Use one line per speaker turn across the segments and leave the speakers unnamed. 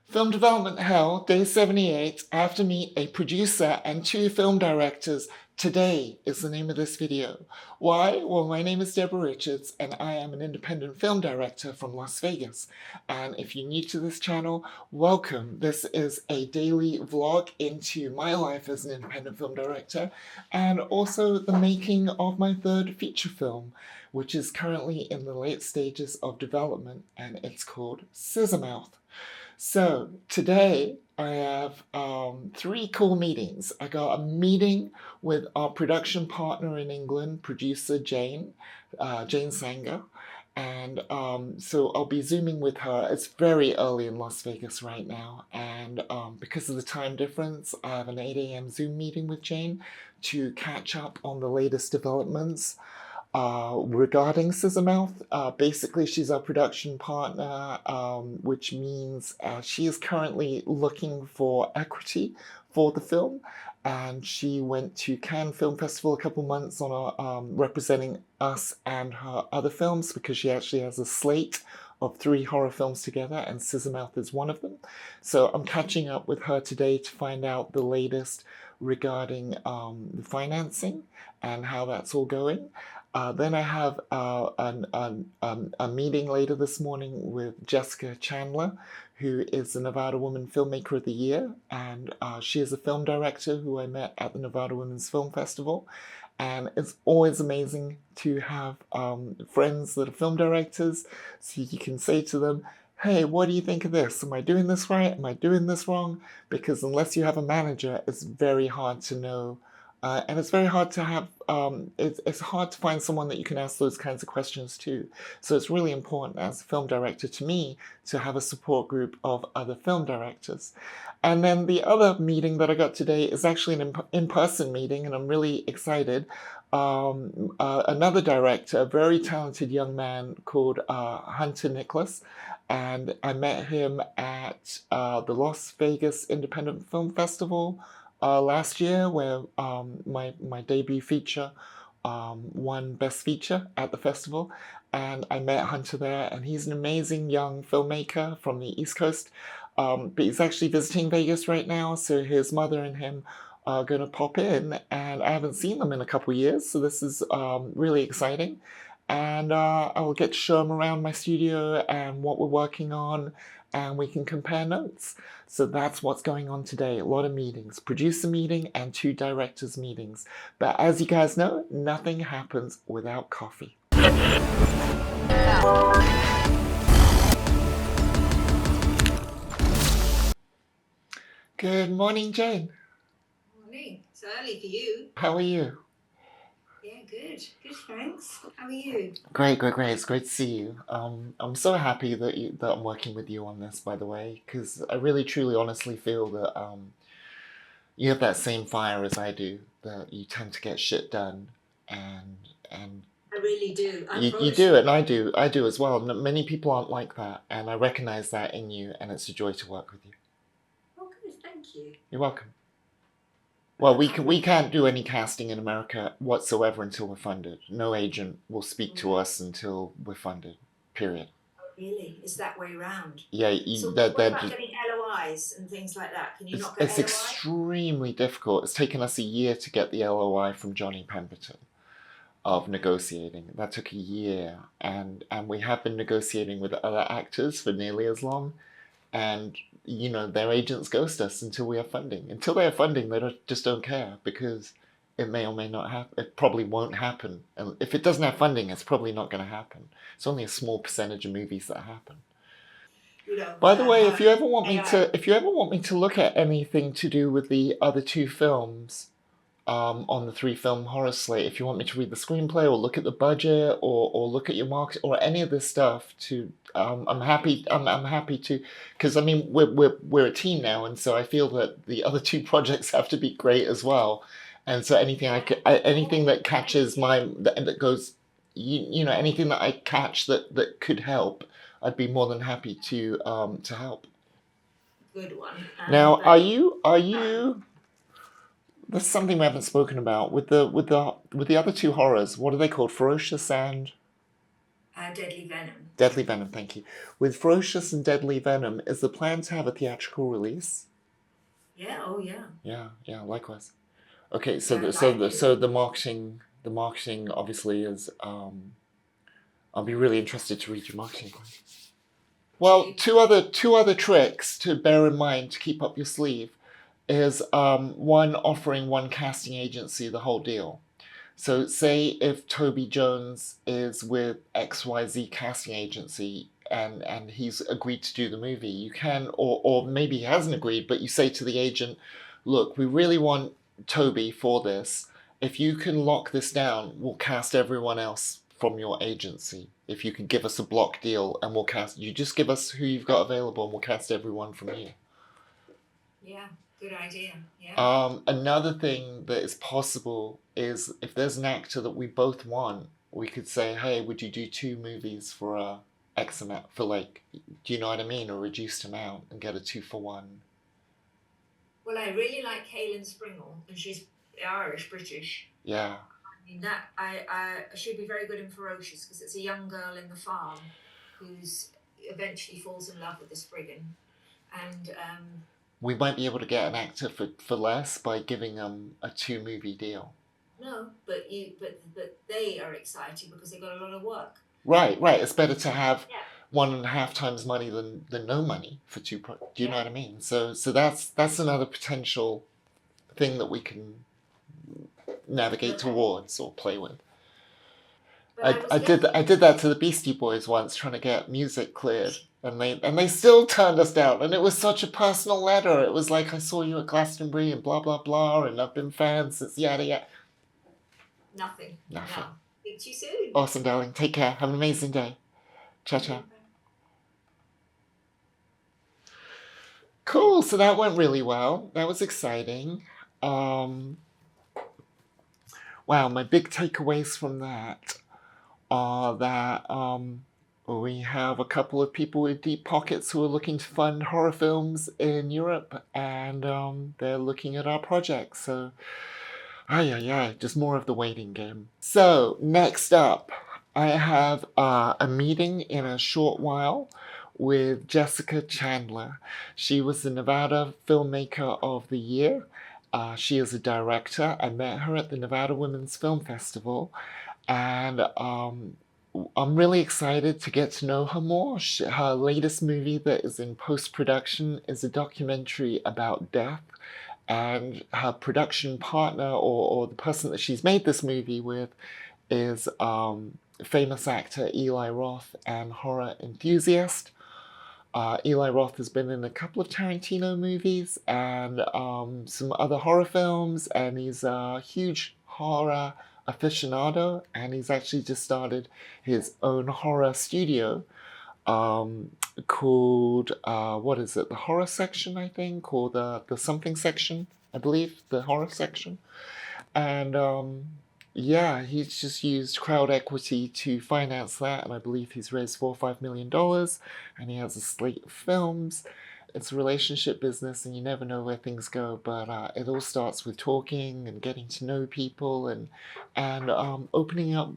Film Development Hell, Day 78, I have to meet a producer and two film directors. Today is the name of this video. Why? Well, my name is Deborah Richards and I am an independent film director from Las Vegas. And if you're new to this channel, welcome. This is a daily vlog into my life as an independent film director and also the making of my third feature film, which is currently in the late stages of development, and it's called Scissor Mouth. So today I have three cool meetings. I got a meeting with our production partner in England, producer Jane Sanger, and so I'll be Zooming with her. It's very early in Las Vegas right now, and because of the time difference, I have an 8 a.m. Zoom meeting with Jane to catch up on the latest developments regarding Scissor Mouth. Basically, she's our production partner, which means she is currently looking for equity for the film. And she went to Cannes Film Festival a couple months on representing us and her other films, because she actually has a slate of 3 horror films together, and Scissor Mouth is one of them. So I'm catching up with her today to find out the latest regarding the financing and how that's all going. Then I have a meeting later this morning with Jessica Chandler, who is the Nevada Woman Filmmaker of the Year, and she is a film director who I met at the Nevada Women's Film Festival. And it's always amazing to have friends that are film directors, so you can say to them, hey, what do you think of this? Am I doing this right? Am I doing this wrong? Because unless you have a manager, it's very hard to know. And it's very hard to have, it's hard to find someone that you can ask those kinds of questions to. So it's really important as a film director to me to have a support group of other film directors. And then the other meeting that I got today is actually an in-person meeting, and I'm really excited. Another director, a very talented young man called Hunter Nicholas, and I met him at the Las Vegas Independent Film Festival last year, where my debut feature won Best Feature at the festival, and I met Hunter there, and he's an amazing young filmmaker from the East Coast, but he's actually visiting Vegas right now, so his mother and him are going to pop in, and I haven't seen them in a couple years, so this is really exciting. And I will get to show him around my studio and what we're working on, and we can compare notes. So that's what's going on today. A lot of meetings, producer meeting and 2 directors meetings. But as you guys know, nothing happens without coffee. Good morning, Jane.
Morning. It's early for you.
How are you?
Yeah, good. Good, thanks. How are you?
Great. It's great to see you. I'm so happy that I'm working with you on this, by the way, because I really, truly, honestly feel that you have that same fire as I do. That you tend to get shit done, and
I really do.
you do it, and I do as well. Many people aren't like that, and I recognize that in you, and it's a joy to work with you.
Oh, good. Thank you.
You're welcome. Well, we can't do any casting in America whatsoever until we're funded. No agent will speak to us until we're funded. Period.
Oh, really? It's that way round?
Yeah,
So what about getting LOIs and things like that? Can you not get
it's
LOI?
extremely difficult. It's taken us a year to get the LOI from Johnny Pemberton of negotiating. That took a year, and we have been negotiating with other actors for nearly as long. And you know, their agents ghost us until we have funding. Until they have funding, they just don't care, because it may or may not happen. It probably won't happen. And if it doesn't have funding, it's probably not going to happen. It's only a small percentage of movies that happen. By the way, if you ever want me to look at anything to do with the other 2 films on the 3-film horror slate, if you want me to read the screenplay or look at the budget or look at your market or any of this stuff, I'm happy to, because I mean we're a team now, and so I feel that the other 2 projects have to be great as well, and so anything anything that catches that goes, you know, anything that I catch that could help, I'd be more than happy to help.
Good one.
Now, are you? That's something we haven't spoken about with the other 2 horrors. What are they called? Ferocious and
Deadly Venom.
Deadly Venom, thank you. With Ferocious and Deadly Venom, is the plan to have a theatrical release?
Yeah. Oh yeah.
Yeah, likewise. Okay, so
Yeah.
the marketing obviously is I'll be really interested to read your marketing plan. Well, two other tricks to bear in mind to keep up your sleeve is one, offering one casting agency the whole deal. So say if Toby Jones is with XYZ casting agency and he's agreed to do the movie, you can, or maybe he hasn't agreed, but you say to the agent, look, we really want Toby for this. If you can lock this down, we'll cast everyone else from your agency. If you can give us a block deal and we'll cast, you just give us who you've got available and we'll cast everyone from you.
Yeah, good idea. Yeah.
Another thing that is possible is if there's an actor that we both want, we could say, hey, would you do 2 movies for X amount, for like, do you know what I mean? A reduced amount and get a 2-for-1.
Well, I really like Helen Springle, and she's Irish British.
Yeah.
I mean that I she'd be very good in Ferocious because it's a young girl in the farm who's eventually falls in love with the Spriggan, and
we might be able to get an actor for less by giving them a 2-movie deal.
No, but they are excited because they got a lot of work.
Right. It's better to have 1.5 times money than no money for 2 do you know what I mean? So that's another potential thing that we can navigate towards or play with. I did that to the Beastie Boys once, trying to get music cleared, and they still turned us down. And it was such a personal letter. It was like, I saw you at Glastonbury and blah blah blah, and I've been fans since yada yada.
Nothing.
No.
Speak to you soon.
Awesome, darling. Take care. Have an amazing day. Ciao ciao. Cool. So that went really well. That was exciting. Wow, my big takeaways from that are that we have a couple of people with deep pockets who are looking to fund horror films in Europe, and they're looking at our project. So, just more of the waiting game. So, next up, I have a meeting in a short while with Jessica Chandler. She was the Nevada Filmmaker of the Year. She is a director. I met her at the Nevada Women's Film Festival, and I'm really excited to get to know her more. Her latest movie that is in post-production is a documentary about death, and her production partner, or the person that she's made this movie with, is famous actor Eli Roth and horror enthusiast. Eli Roth has been in a couple of Tarantino movies and some other horror films, and he's a huge horror aficionado, and he's actually just started his own horror studio called, what is it, the horror section, I think, or the something section, I believe, the horror section. And he's just used crowd equity to finance that, and I believe he's raised $4 or $5 million, and he has a slate of films. It's a relationship business, and you never know where things go, but it all starts with talking and getting to know people and opening up,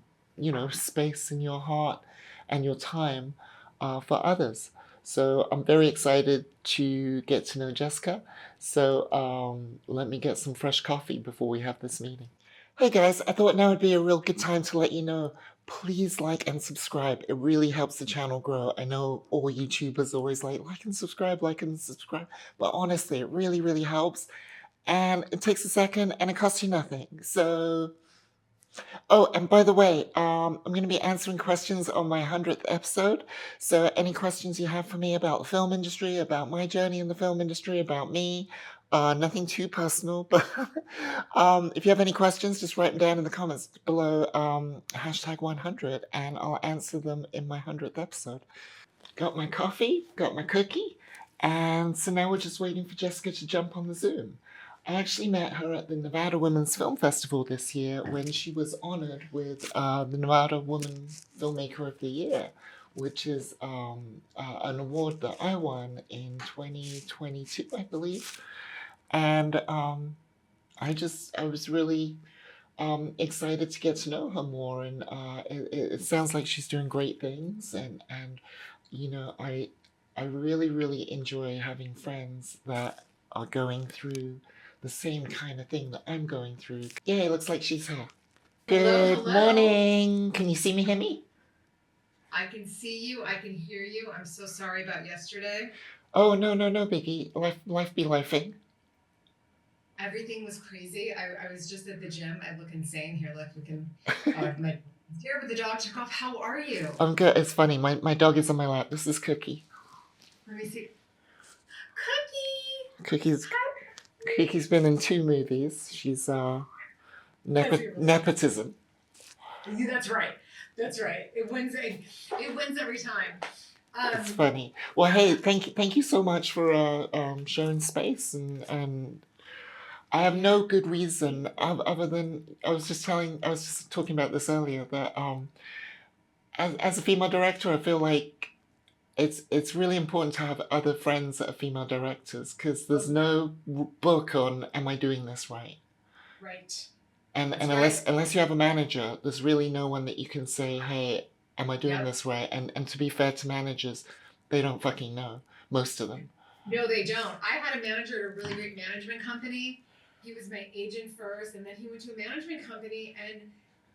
space in your heart and your time for others. So I'm very excited to get to know Jessica. So let me get some fresh coffee before we have this meeting. Hey guys, I thought now would be a real good time to let you know, please like and subscribe. It really helps the channel grow. I know all YouTubers always like and subscribe, but honestly, it really, really helps. And it takes a second and it costs you nothing. So, oh, and by the way, I'm going to be answering questions on my 100th episode. So any questions you have for me about the film industry, about my journey in the film industry, about me, nothing too personal, but if you have any questions, just write them down in the comments below, #100, and I'll answer them in my 100th episode. Got my coffee, got my cookie, and so now we're just waiting for Jessica to jump on the Zoom. I actually met her at the Nevada Women's Film Festival this year when she was honored with the Nevada Woman Filmmaker of the Year, which is an award that I won in 2022, I believe. And I was really excited to get to know her more, and it sounds like she's doing great things, and you know, I really really enjoy having friends that are going through the same kind of thing that I'm going through. Yeah, it looks like she's here.
Hello,
Good
hello.
morning. Can you see me, hear me?
I can see you. I can hear you. I'm so sorry about yesterday.
Oh no no no, biggie. Life be lifing.
Everything was crazy. I was just at the gym. I look insane here. Look, we can. My here, but the dog took off. How are you?
I'm good. It's funny. My dog is on my lap. This is Cookie.
Let me see. Cookie.
Cookie's Cookie's been in 2 movies. She's nepotism.
That's right. That's right. It wins. It wins every time.
It's funny. Well, hey, thank you so much for showing space, and I have no good reason other than I was just talking about this earlier that as a female director, I feel like it's really important to have other friends that are female directors because there's no book on am I doing this right?
Right.
And
That's
unless you have a manager, there's really no one that you can say, hey, am I doing this right? And to be fair to managers, they don't fucking know, most of them.
No, they don't. I had a manager at a really great management company. He was my agent first, and then he went to a management company. And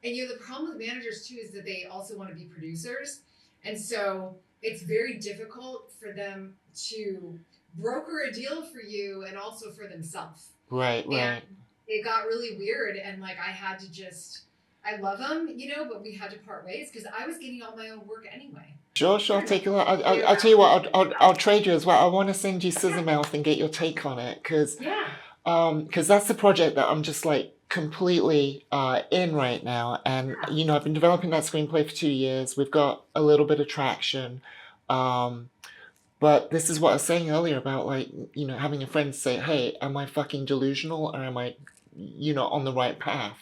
the problem with managers too is that they also want to be producers, and so it's very difficult for them to broker a deal for you and also for themselves.
Right.
And it got really weird, and like I had to just. I love him, but we had to part ways because I was getting all my own work anyway.
Sure, I'll take a look. I'll tell you what, I'll trade you as well. I want to send you Scissor Mouth and get your take on it because that's the project that I'm just like completely in right now. And I've been developing that screenplay for 2 years. We've got a little bit of traction. But this is what I was saying earlier about like, having a friend say, hey, am I fucking delusional or am I, on the right path?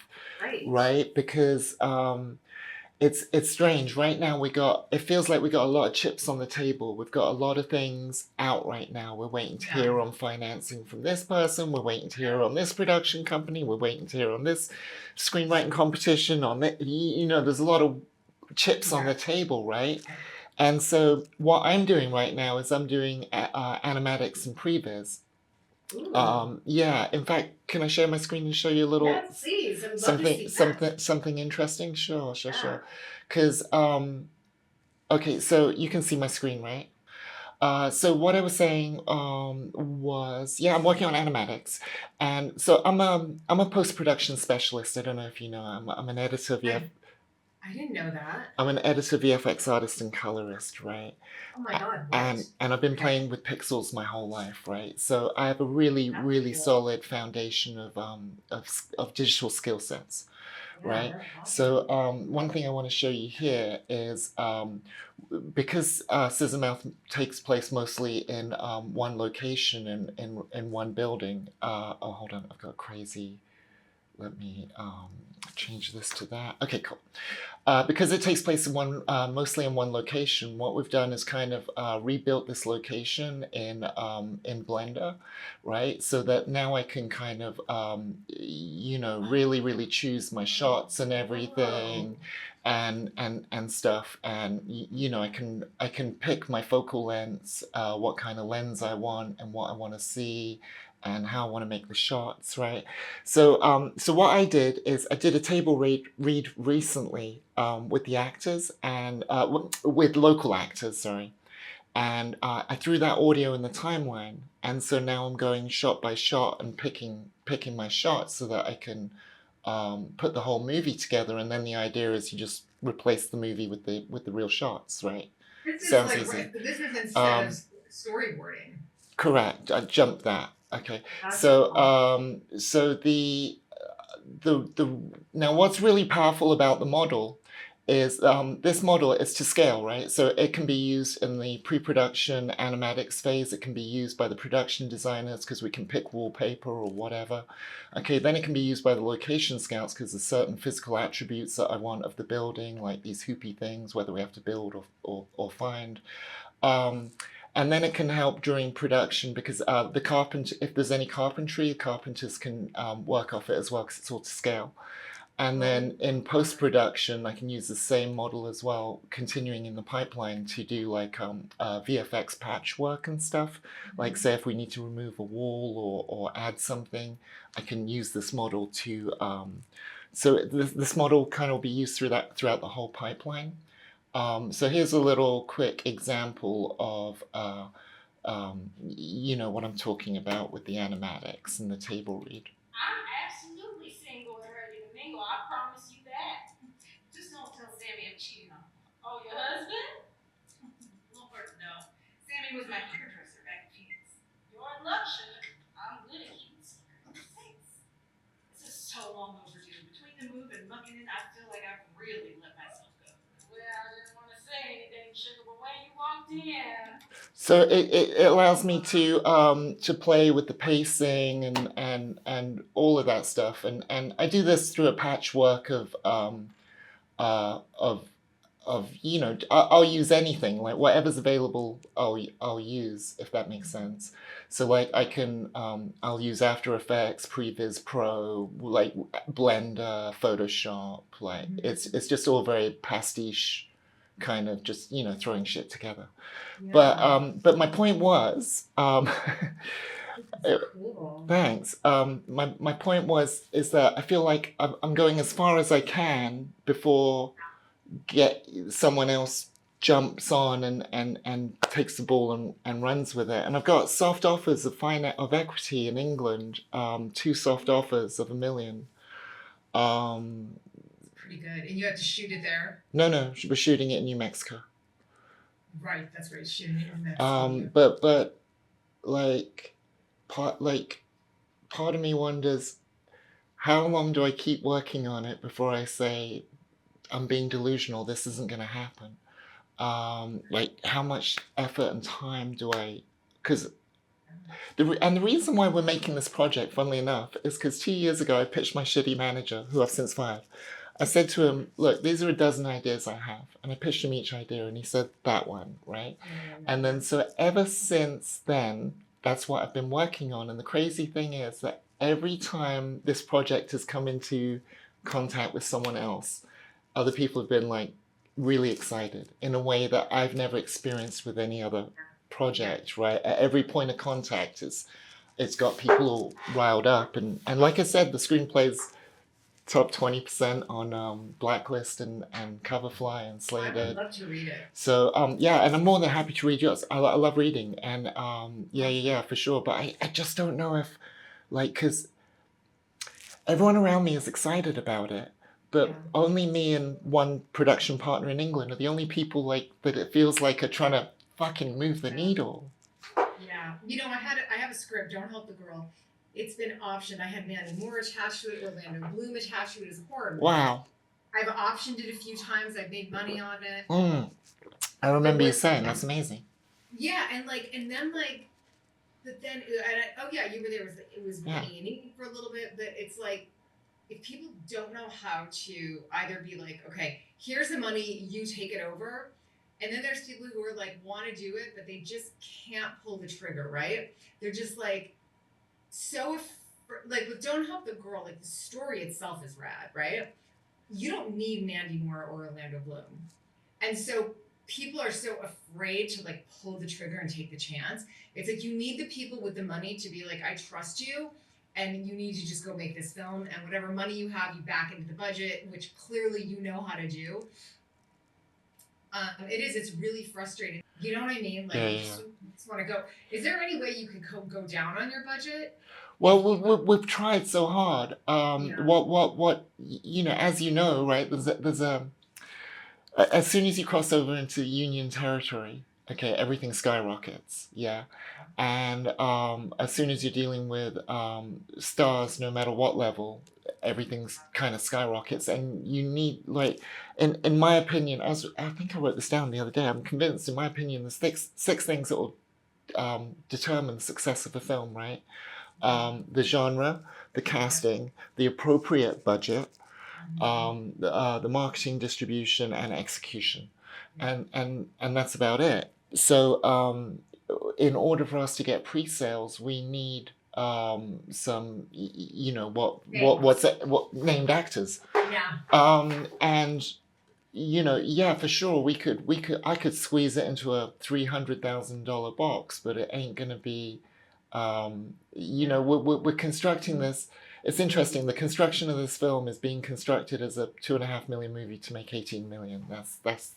Right? Because it's strange. Right now it feels like we got a lot of chips on the table. We've got a lot of things out right now. We're waiting to hear on financing from this person. We're waiting to hear on this production company. We're waiting to hear on this screenwriting competition. On that, there's a lot of chips on the table, right? And so what I'm doing right now is I'm doing animatics and previs. In fact, can I share my screen and show you a little
please. I would love to see
something interesting? Sure. Because okay, so you can see my screen, right? So what I was saying was, I'm working on animatics, and so I'm a post-production specialist. I don't know if you know, I'm an editor of
I didn't know that.
I'm an editor, VFX artist, and colorist, right?
Oh my God!
And I've been playing with pixels my whole life, right? So I have a really really solid foundation of digital skill sets, right? So one thing I want to show you here is because Scissor Mouth takes place mostly in one location in one building. Hold on, I've got crazy. Let me change this to that. Okay, cool. Because it takes place in mostly in one location, what we've done is kind of rebuilt this location in Blender, right? So that now I can kind of, really, really choose my shots and everything, and stuff, and I can pick my focal lengths, what kind of lens I want, and what I want to see, and how I want to make the shots, right? So, so what I did is I did a table read recently with the actors and with local actors, sorry, and I threw that audio in the timeline, and so now I'm going shot by shot and picking my shots so that I can put the whole movie together, and then the idea is you just replace the movie with the real shots, right? Sounds easy.
Right. This is instead of storyboarding.
Correct. I jumped that. Okay. So so the now what's really powerful about the model is this model is to scale, right? So it can be used in the pre-production animatics phase. It can be used by the production designers because we can pick wallpaper or whatever. Okay, then it can be used by the location scouts because there's certain physical attributes that I want of the building, like these hoopy things, whether we have to build or find. And then it can help during production because if there's any carpentry, carpenters can work off it as well because it's all to scale. And then in post-production, I can use the same model as well, continuing in the pipeline to do like VFX patchwork and stuff. Like say if we need to remove a wall or add something, I can use this model to, so this model kind of will be used throughout the whole pipeline. So here's a little quick example of, you know, what I'm talking about with the animatics and the table read.
I'm absolutely single and ready to mingle. I promise you that. Just don't tell Sammy I'm cheating on him. Oh, your husband? Lord, no. Sammy was my hairdresser back in Phoenix. You're in luck, sugar. I'm good at keeping secrets. Thanks. This is so long overdue. Between the move and mucking in, I feel like I've really let myself go. Well, I didn't want to say anything, sugar, but when you walked in.
So it allows me to play with the pacing and all of that stuff, and I do this through a patchwork of you know, I'll use anything, like whatever's available I'll use, if that makes sense. So like I can I'll use After Effects, Previs Pro, like Blender, Photoshop, like it's just all very pastiche, kind of just, you know, throwing shit together.
Yeah.
But my point was,
Cool.
thanks. My point is that I feel like I'm going as far as I can before someone else jumps on and takes the ball and runs with it. And I've got soft offers of equity in England, 2 soft offers of $1 million.
Pretty good. And you had to shoot it there?
No, we're shooting it in New Mexico.
Right, that's right. Shooting it in Mexico.
But like part of me wonders, how long do I keep working on it before I say I'm being delusional, this isn't going to happen? Like how much effort and time do I, because the reason why we're making this project, funnily enough, is because 2 years ago I pitched my shitty manager, who I've since fired. I said to him, look, these are a dozen ideas I have. And I pitched him each idea and he said, that one, right? And then so ever since then, that's what I've been working on. And the crazy thing is that every time this project has come into contact with someone else, other people have been like really excited in a way that I've never experienced with any other project, right? At every point of contact, it's got people all riled up. And like I said, the screenplay's top 20% on Blacklist and Coverfly and
I
Slated.
would love to read it.
So yeah, and I'm more than happy to read yours. I love reading, and yeah, for sure. But I just don't know if, like, because everyone around me is excited about it, but
Yeah.
only me and one production partner in England are the only people like that it feels like are trying to fucking move the needle.
Yeah. You know, I have a script, Don't Help the Girl. It's been optioned. I had Mandy Moore attached to it, Orlando Bloom attached to it as a horror movie.
Wow.
I've optioned it a few times. I've made money on it.
I remember
But
you saying that's amazing.
Yeah, and but then, oh yeah, you were there. It was
Yeah.
waning for a little bit, but it's like, if people don't know how to either be like, okay, here's the money, you take it over, and then there's people who are like, want to do it, but they just can't pull the trigger, right? They're just like, like with Don't Help the Girl, like the story itself is rad, right? You don't need Mandy Moore or Orlando Bloom. And so people are so afraid to like pull the trigger and take the chance. It's like you need the people with the money to be like, I trust you, and you need to just go make this film, and whatever money you have, you back into the budget, which clearly you know how to do. It's really frustrating. You know what I mean? Like, you just want to go. Is there any way you can go down on your budget?
Well, we've tried so hard. What you know, as you know, right? There's a as soon as you cross over into Union territory, okay, everything skyrockets. Yeah, and as soon as you're dealing with stars, no matter what level, everything's kind of skyrockets, and you need, like, in my opinion, as I think I wrote this down the other day, I'm convinced, in my opinion, there's six things that will determine the success of a film, right? The genre, the casting, the appropriate budget, the marketing, distribution, and execution, and that's about it. So in order for us to get pre-sales, we need some what named actors.
Yeah.
And yeah, for sure, I could squeeze it into a $300,000 box, but it ain't gonna be. We're constructing this. It's interesting. The construction of this film is being constructed as a 2.5 million movie to make 18 million. That's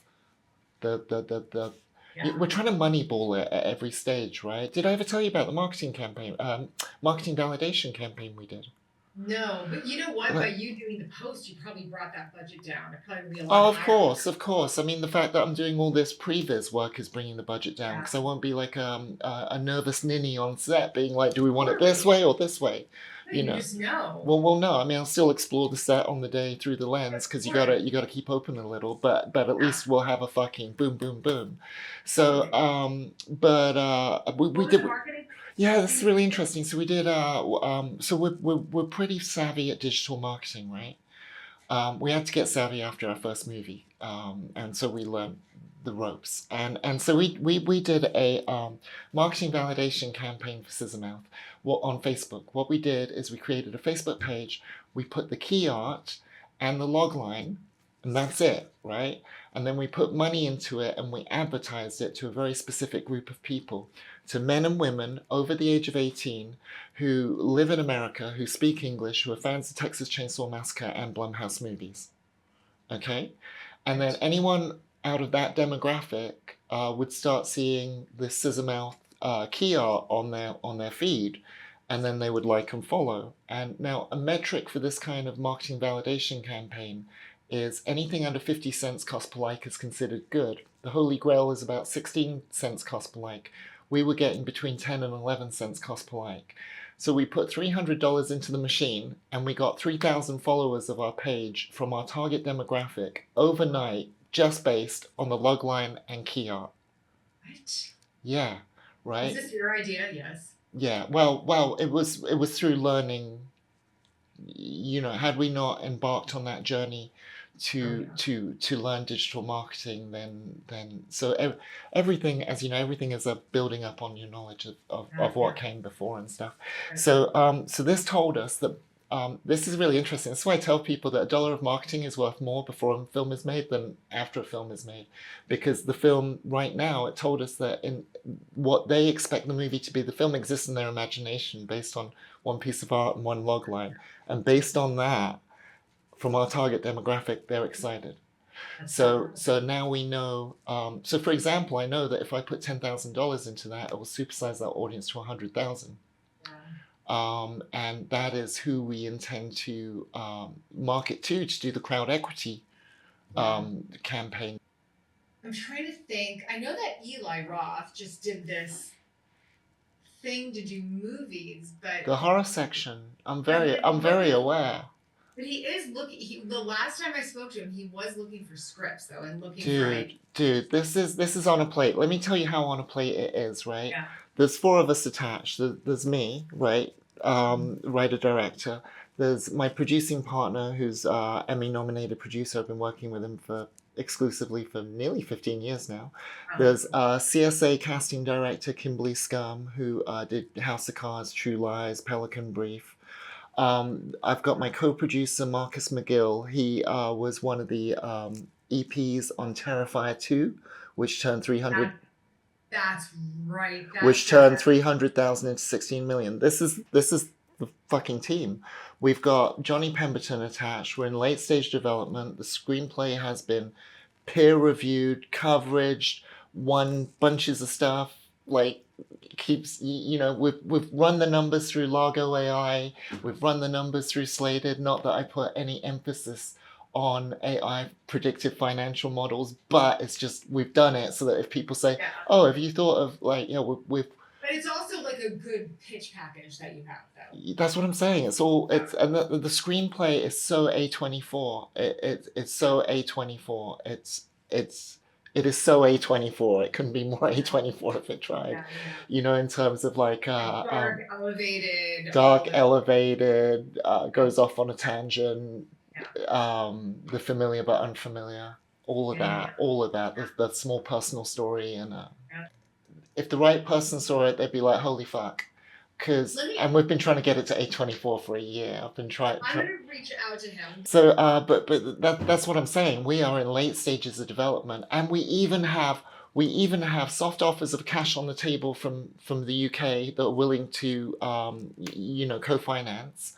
the
Yeah.
we're trying to moneyball it at every stage, right? Did I ever tell you about the marketing campaign, marketing validation campaign we did?
No, but you know what?
Like-
By you doing the post, you probably brought that budget down. It probably would be a
Oh,
lot
of
higher.
course, of course. I mean, the fact that I'm doing all this previs work is bringing the budget down
Yeah.
because I won't be like a nervous ninny on set being like, do we want it this way or this way?
No, you just know.
Well, no. I mean, I'll still explore the set on the day through the lens because you gotta keep open a little. But at least we'll have a fucking boom, boom, boom. So, we
What was
did.
the marketing?
Yeah, this is really interesting. So we did. So we're pretty savvy at digital marketing, right? We had to get savvy after our first movie, and so we learned the ropes. And so we did a marketing validation campaign for Scissor Mouth on Facebook. What we did is we created a Facebook page. We put the key art and the log line, and that's it, right? And then we put money into it and we advertised it to a very specific group of people, to men and women over the age of 18 who live in America, who speak English, who are fans of Texas Chainsaw Massacre and Blumhouse movies. Okay? And then anyone out of that demographic would start seeing the Scissor Mouth key art on their feed, and then they would like and follow. And now a metric for this kind of marketing validation campaign is anything under 50 cents cost per like is considered good. The Holy Grail is about 16 cents cost per like. We were getting between 10 and 11 cents cost per like. So we put $300 into the machine and we got 3,000 followers of our page from our target demographic overnight, just based on the log line and key art.
What?
Yeah, right?
Is this your idea? Yes.
Yeah, well, it was through learning. Had we not embarked on that journey to learn digital marketing, then everything, as you know, everything is a building up on your knowledge of what came before and stuff. So this told us that this is really interesting. That's why I tell people that $1 of marketing is worth more before a film is made than after a film is made, because the film right now, it told us that in what they expect the movie to be, the film exists in their imagination based on one piece of art and one log line, and based on that, from our target demographic, they're excited. So now we know. So for example, I know that if I put $10,000 into that, it will supersize that audience to 100,000. And that is who we intend to market to do the crowd equity campaign.
I'm trying to think. I know that Eli Roth just did this thing to do movies, but
The horror section. I'm very aware.
But he is looking. The last time I spoke to him, he was looking for scripts though, and looking
Dude, this is on a plate. Let me tell you how on a plate it is, right?
Yeah.
There's 4 of us attached. There's me, right? Writer director. There's my producing partner, who's Emmy-nominated producer. I've been working with him exclusively for nearly 15 years now. There's CSA casting director Kimberly Scum, who did House of Cards, True Lies, Pelican Brief. I've got my co-producer Marcus McGill. He was one of the EPs on Terrifier 2, which turned 300.
That's right.
Which turned 300,000 into 16 million. This is the fucking team. We've got Johnny Pemberton attached. We're in late stage development. The screenplay has been peer reviewed, coveraged, won bunches of stuff. Like, keeps, we've run the numbers through Largo AI. We've run the numbers through Slated. Not that I put any emphasis on AI predictive financial models, but it's just, we've done it so that if people say, oh, have you thought of we've
But it's also like a good pitch package that you have, though.
That's what I'm saying. And the screenplay is so A24. It's so A24. It is so A24. It couldn't be more A24 if it tried. In terms of
dark, elevated.
Dark, elevated, goes off on a tangent. The familiar but unfamiliar. All of that. The small personal story, and if the right person saw it, they'd be like, holy fuck. and we've been trying to get it to A24 for a year. I've been trying.
I'm gonna reach out to him.
So, but that's what I'm saying. We are in late stages of development, and we even have soft offers of cash on the table from the UK that are willing to co-finance.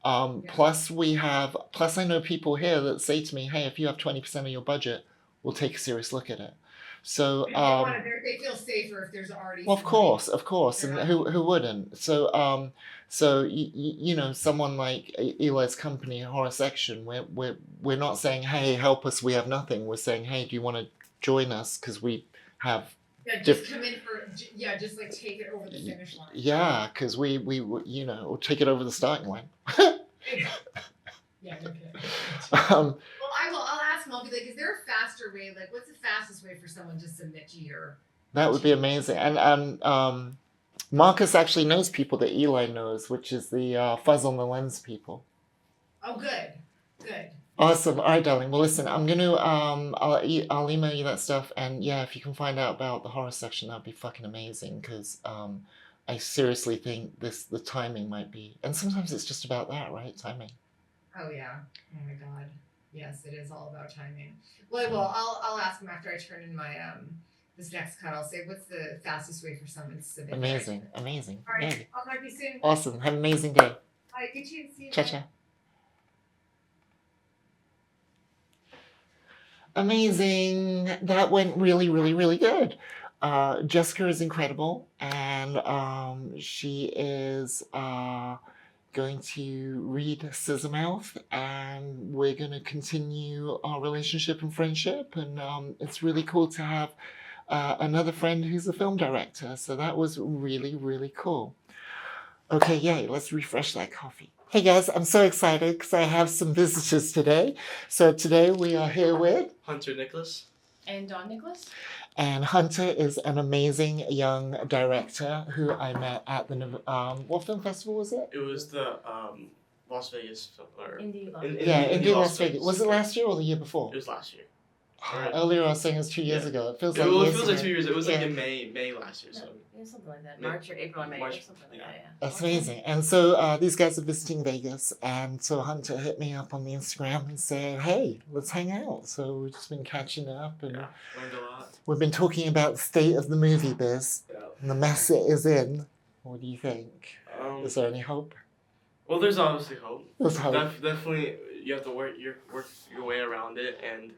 Plus I know people here that say to me, hey, if you have 20% of your budget, we'll take a serious look at it. So
they feel safer if there's already.
Well, of course, and who wouldn't? So someone like Eli's company, Horror Section, we're not saying, hey, help us, we have nothing. We're saying, hey, do you want to join us? Because we have.
Yeah, just come in for just like take it over the finish line.
Yeah, because we we'll take it over the starting line.
Yeah, okay. Well, I'll ask him. I'll be like, is there a faster way? Like, what's the fastest way for someone to submit to your?
That would be amazing. And Marcus actually knows people that Eli knows, which is the fuzz on the lens people.
Oh, good.
Awesome. All right, darling. Well, listen, I'm going to, I'll email you that stuff. And yeah, if you can find out about the Horror Section, that'd be fucking amazing. Because I seriously think the timing might be, and sometimes it's just about that, right? Timing.
Oh, yeah. Oh, my God. Yes, it is all about timing. Well, I'll ask him after I turn in my, this next cut. I'll say, what's the fastest way for someone to submit?
Amazing.
All right.
Yeah.
I'll talk to you soon.
Awesome. Have an amazing day.
All right. Good to see you.
Ciao. Amazing. That went really, really, really good. Jessica is incredible, and she is going to read Scissor Mouth, and we're going to continue our relationship and friendship, and it's really cool to have another friend who's a film director, so that was really, really cool. Okay, yay, let's refresh that coffee. Hey guys, I'm so excited because I have some visitors today. So today we are here with
Hunter Nicholas.
And Dawn Nicholas.
And Hunter is an amazing young director who I met at the what film festival was it?
It was the Las Vegas film.
Indie Las
Indie Las Vegas. Was it last year or the year before?
It was last year.
Earlier I was saying it was 2 years ago. It feels like
it
years
feels like
ago.
2 years. It was like in May last year. So.
Yeah, something like that. March or April or May or something like that, yeah.
That's amazing. And so these guys are visiting Vegas, and so Hunter hit me up on the Instagram and said, hey, let's hang out. So we've just been catching up, and
learned a lot.
We've been talking about the state of the movie biz and the mess it is in. What do you think? Is there any hope?
Well, there's obviously hope.
There's hope.
Definitely, you have to work your way around it and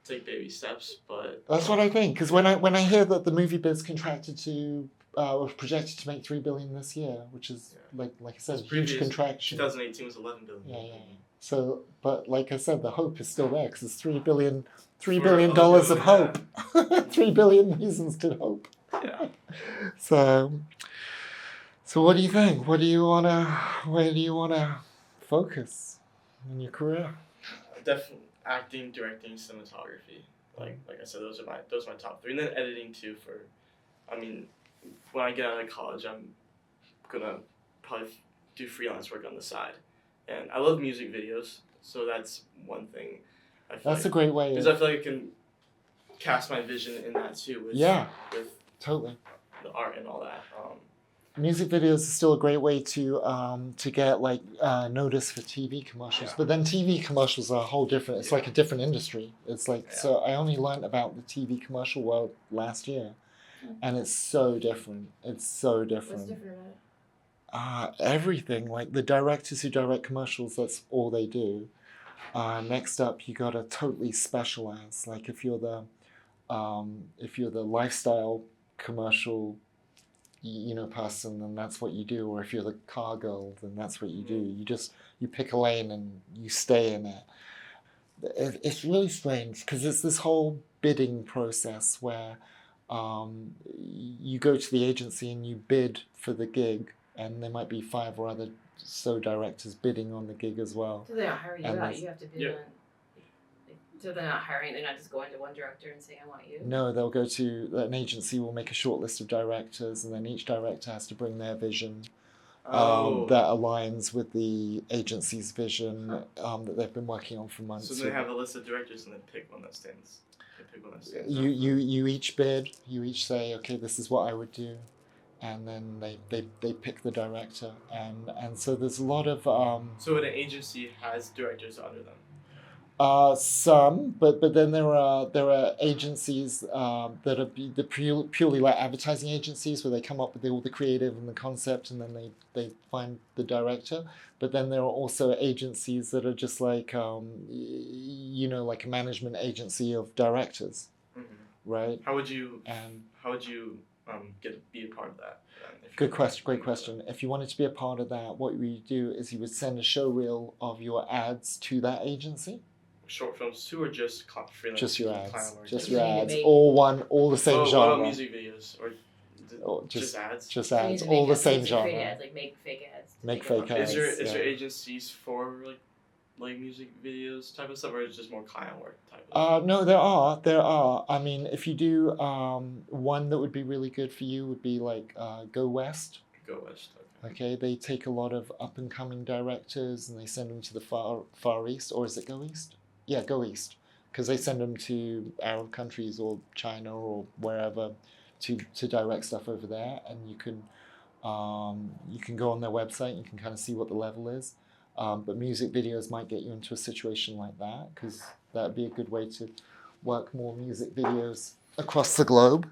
take baby steps, but
that's what I think. Because when I hear that the movie biz contracted to was projected to make $3 billion this year, which is like I said, a huge contraction.
2018 was $11 billion.
Yeah. So, but like I said, the hope is still there because it's $3 billion of hope. 3 billion reasons to hope.
Yeah.
So what do you think? Where do you wanna focus in your career?
Definitely acting, directing, cinematography. Like I said, those are my top 3. And then editing too. When I get out of college, I'm gonna probably do freelance work on the side. And I love music videos, so that's one thing.
That's a great way.
Because I feel like I can cast my vision in that too. With
totally.
The art and all that.
Music videos is still a great way to get notice for TV commercials.
Yeah.
But then TV commercials are a whole different. It's like a different industry. It's like so. I only learned about the TV commercial world last year, and it's so different. It's so different.
What's different about it?
Everything. Like the directors who direct commercials, that's all they do. Next up, you gotta totally specialize. Like if you're the lifestyle commercial, person, then that's what you do. Or if you're the car girl, then that's what you do. You pick a lane and you stay in it. It's really strange because it's this whole bidding process where you go to the agency and you bid for the gig, and there might be 5 or other directors bidding on the gig as well.
So they're not hiring you
And
out. You have to bid on. So they're not hiring. They're not just going to one director and saying, "I want you."
No, they'll go to an agency. Will make a short list of directors, and then each director has to bring their vision that aligns with the agency's vision that they've been working on for months.
So they have a list of directors and then pick one that stands.
You each bid. You each say, okay, this is what I would do, and then they pick the director, and so there's a lot of
So an agency has directors under them.
some, but then there are agencies that are purely like advertising agencies where they come up with all the creative and the concept, and then they find the director. But then there are also agencies that are just like like a management agency of directors, right?
How would you
And
be a part of that?
Good question. Great question. If you wanted to be a part of that, what you do is you would send a show reel of your ads to that agency.
Short films too, or just freelance?
Just your ads.
client work?
Just
Yeah,
your
you
ads.
make-
All the same
What
genre.
about music videos or just ads?
Just
You need
ads.
to
All
make
the
ads,
same
you need to create
genre.
ads, like make fake ads. to
Make
it
fake
work.
ads.
Is there
yeah.
agencies for like music videos type of stuff, or is it just more client work type of?
No, there are. I mean, if you do one that would be really good for you would be like Go West.
Go West. Okay.
Okay, they take a lot of up and coming directors and they send them to the far east, or is it Go East? Yeah, Go East, because they send them to Arab countries or China or wherever to direct stuff over there, and you can go on their website and you can kind of see what the level is. But music videos might get you into a situation like that, because that'd be a good way to work more music videos across the globe.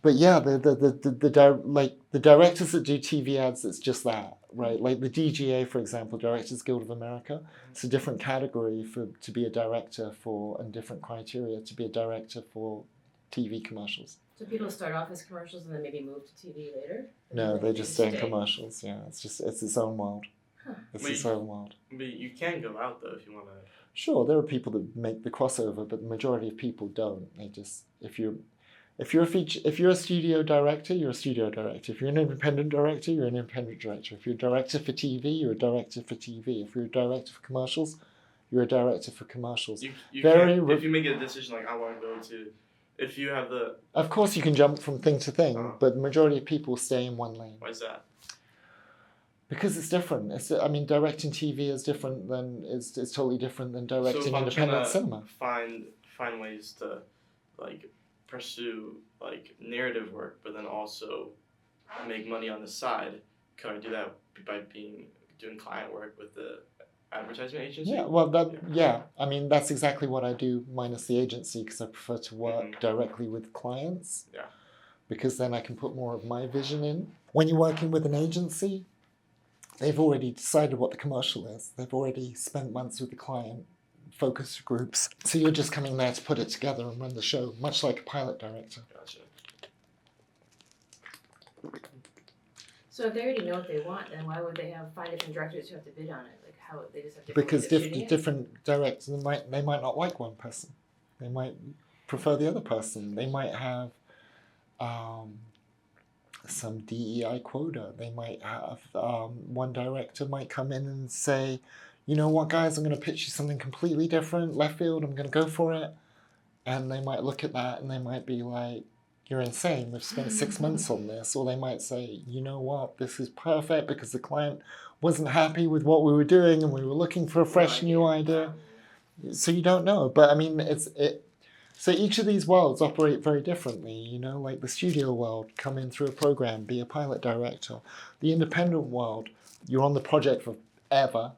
But yeah, the directors that do TV ads, it's just that, right? Like the DGA, for example, Directors Guild of America. It's a different category to be a director for, and different criteria to be a director for TV commercials.
So people start off as commercials and then maybe move to TV later?
No, they just stay in commercials. Yeah, it's its own world.
Huh.
It's its own world.
But you can go out though if you want to.
Sure, there are people that make the crossover, but the majority of people don't. They just if you're a studio director, you're a studio director. If you're an independent director, you're an independent director. If you're a director for TV, you're a director for TV. If you're a director for commercials, you're a director for commercials.
You
Very
if you make a decision like I want to go to, if you have the.
Of course, you can jump from thing to thing,
Oh.
but the majority of people stay in one lane.
Why is that?
Because it's different. Directing TV is different than it's totally different than
So
directing
if I'm
independent
trying to
cinema.
find ways to like pursue like narrative work, but then also make money on the side, can I do that by doing client work with the advertisement agency?
Yeah, well, I mean, that's exactly what I do, minus the agency, because I prefer to work directly with clients.
Yeah.
Because then I can put more of my vision in. When you're working with an agency, they've already decided what the commercial is. They've already spent months with the client, focus groups. So you're just coming there to put it together and run the show, much like a pilot director.
Gotcha.
So if they already know what they want, then why would they have 5 different directors who have to bid on it? Like how they just have different
Because
ways of shooting it?
different directors, they might not like one person. They might prefer the other person. They might have some DEI quota. They might have one director might come in and say, you know what, guys, I'm going to pitch you something completely different, left field. I'm going to go for it. And they might look at that and they might be like, you're insane. We've spent 6 months on this. Or they might say, you know what, this is perfect because the client wasn't happy with what we were doing and we were looking for a fresh new idea. So you don't know. But I mean, so each of these worlds operate very differently, you know, like the studio world, come in through a program, be a pilot director. The independent world, you're on the project forever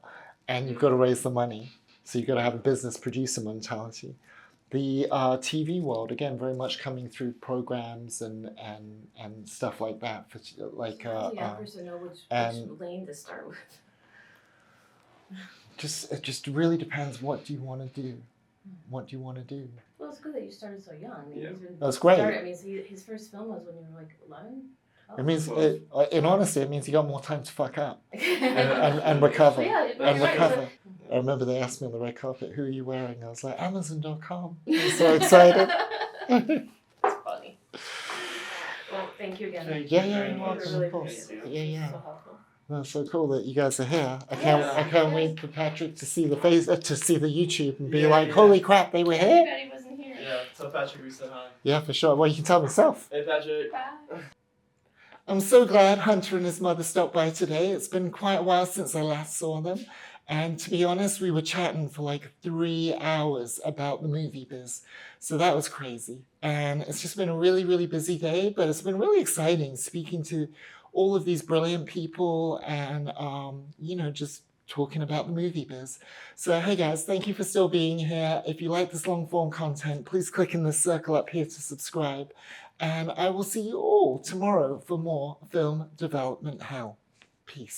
and you've got to raise the money. So you've got to have a business producer mentality. The TV world, again, very much coming through programs and stuff like that. For like
How does the actor know which lane to start with?
It just really depends. What do you want to do? What do you want to do?
Well, it's good that you started so young. I mean,
Yeah.
he's been
That's great.
I mean, so his first film was when you were like 11?
It means,
Well-
in honesty, it means you got more time to fuck up
and
and recover.
Yeah,
And
right.
recover. I remember they asked me on the red carpet, who are you wearing? I was like, Amazon.com. I was so excited.
That's funny. Well, thank you again.
Yeah,
We
you're welcome,
really
of course.
appreciate it.
Yeah, yeah.
So helpful.
That's so cool that you guys are here. I can't wait for Patrick to see the YouTube and be
Yeah,
like,
yeah.
holy crap, they were here.
Everybody wasn't here.
Yeah, tell Patrick we said hi.
Yeah, for sure. Well, you can tell myself.
Hey Patrick.
Bye.
I'm so glad Hunter and his mother stopped by today. It's been quite a while since I last saw them. And to be honest, we were chatting for like 3 hours about the movie biz. So that was crazy. And it's just been a really, really busy day, but it's been really exciting speaking to all of these brilliant people and, just talking about the movie biz. So, hey guys, thank you for still being here. If you like this long form content, please click in the circle up here to subscribe. And I will see you all tomorrow for more Film Development Hell. Peace.